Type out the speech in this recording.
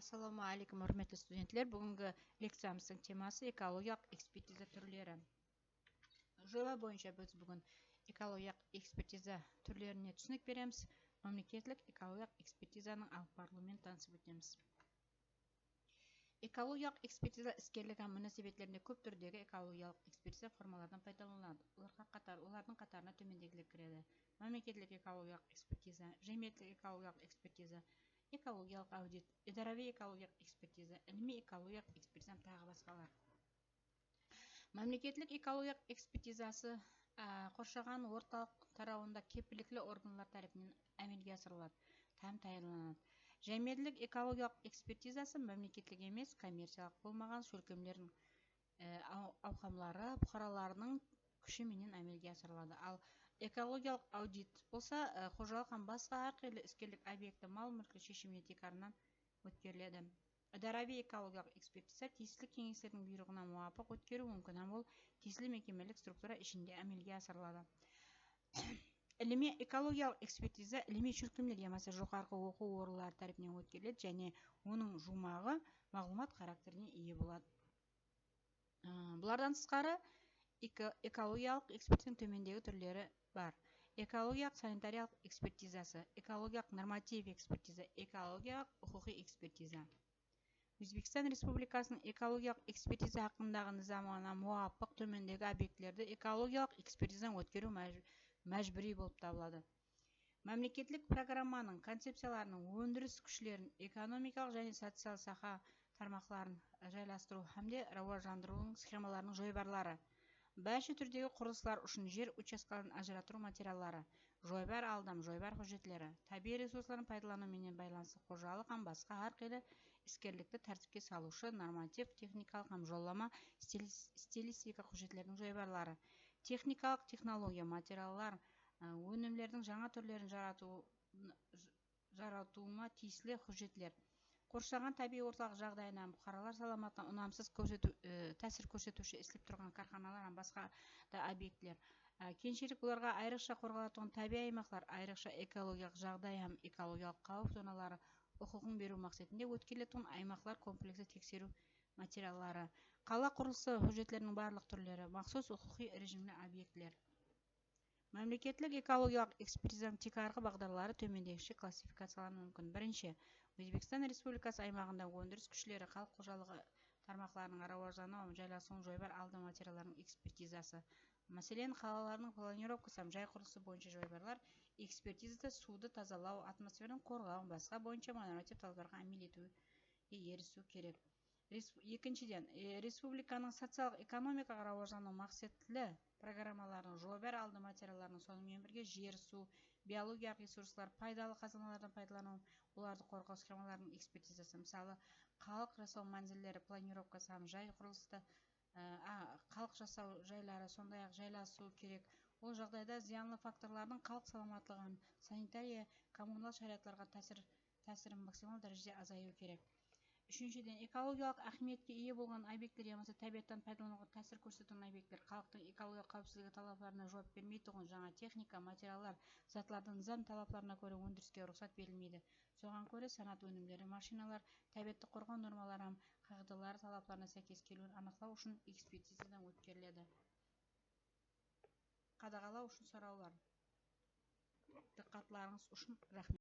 Ассаламу алейкум, құрметті студенттер. Бүгінгі лекциямыздың темасы экологиялық экспертиза түрлері. Жоба бойынша біз бүгін экологиялық экспертиза түрлеріне түсінік береміз. Мемлекеттік экологиялық экспертизаның алып барылуымен танысып өтеміз. Экологиялық экспертиза іскерлік мұнасебеттерінде көп түрдегі экологиялық экспертиза формалардан пайдаланылады. Олардың қатарына төмендегілер кіреді: мемлекеттік экологиялық экспертиза, жемиеттік экологиялық экспертиза, экологиялық аудит, идарави экологиялық экспертиза, ілми экологиялық экспертиза тағы басқалар. Мемлекеттік экологиялық экспертизасы қоршаған орталық тарауында кепілдікті органдар тарапынан әмелге асырылады, тағайындалады. Жемиеттік экологиялық экспертизасы мемлекеттік емес, коммерциялық болмаған шөлкемдердің ауқымлары бұқараларының күшіменен әмелге асырылады. Ал экологиялық аудит болса, қожалыққан басқа әрқилы іскерлік объекті мал мүлкі шешіміне текарынан өткеріледі. Идарави экологиялық экспертиза тиісті кеңестердің бұйрығына муафық өткеру мүмкін, ол тиісті мекемелік структура ішінде әмелге асырылады. Ілми экологиялық экспертиза ілми шөлкемдер емасы жоғарғы оқу орындары тарапынан өткеріледі және оның жұмағы мағлұмат характеріне ие болады. Бұлардан тысқары экологиялық экспертизаның төмендегі түрлері бар: экологиялық санитариялық экспертизасы, экологиялық норматив экспертиза, экологиялық құқықи экспертиза. Өзбекстан Республикасының экологиялық экспертиза хақындағы низамына муафық төмендегі объектілерді экологиялық экспертизадан өткеру мәжбүри болып табылады. Мемлекеттік программаның концепцияларының өндіріс күшілерін, экономикалық және социал саха тармақларын жайластыру һәмде рауажандыруының схемаларының жойбарлары. Бәші түрдегі құрылыстар үшін жер учаскаларын ажыратыру материалдары, жойбар алдам, жойбар хұжетлері, табиғи ресурсларын пайдалану менен байланысты қожалық һәм басқа әрқилы іскерлікті тәртіпке салушы норматив, техникалық һәм жоллама стилистика хұжетлерінің жойбарлары, техникалық технология, материалдар, өнімдердің жаңа түрлерін жаратуына тиісілі хұжетлер, қоршаған табиғи орталық жағдайынан бұқаралар саламатына ұнамсыз тәсір көрсетуші істеп тұрған карханалар һәм басқа да объектілер. Кеншілік бұларға айрықша қорғалатын табиғи аймақтар, айрықша экологиялық жағдай һәм экологиялық қауіп зоналары құқығын беру мақсатында өткерілетін аймақтар комплексі тексеру материалдары, қала құрылысы хұжетлерінің барлық түрлері, махсус құқықи режимді объектілер. Мемлекеттік экологиялық экспертизаның текарғы бағдарлары төмендегіше классификациялануы мүмкін. Бірінші, Өзбекстан Республикасы аймағында өндіріс күшлері, халық қожалығы тармақларының рауаждануы, жайласуын жойбар алды материалдарының экспертизасы. Мәселен, қалаларының планировкасы жай құрылысы бойынша жойбарлар экспертизасы суды тазалау, атмосфераның қорғау, басқа бойынша норматив талаптарға әмел етуге ерісу керек. Екіншіден, республиканың социалық экономикаға рауаждану мақсатлы программаларының жойбар алды материалдарының сонымен бірге жер, су, биологиялық ресурслар, пайдалы қазыналардан пайдалану, оларды қорғау схемаларының экспертизасы. Мысалы, халық жасау манзиллері планировкасы һәм жай құрылысты халық жасау жайлары сондай-ақ жайласу керек. Ол жағдайда зиянлы факторлардың халық саламатлығын, санитария, коммунал шариғаттарға тәсірін максимал дәрежеде азаю керек. Үшіншіден, экологиялық ахметке ие болған объекттер емасы табиғаттан пайдалануға тәсір көрсететін объекттер, халықтың экологиялық қауіпсіздігі талаптарына жауап бермейтұғын жаңа техника, материалдар, затлардың заң талаптарына көре өндіріске рұқсат берілмейді. Соған көре санат өнімдері, машиналар, табиғатты қорғау нормалары, қағидалары талаптарына сәйкес келуін анықтау үшін экспертизадан өткеріледі. Қадағалау үшін сұраулар. Диққатларыңыз үшін рахмет.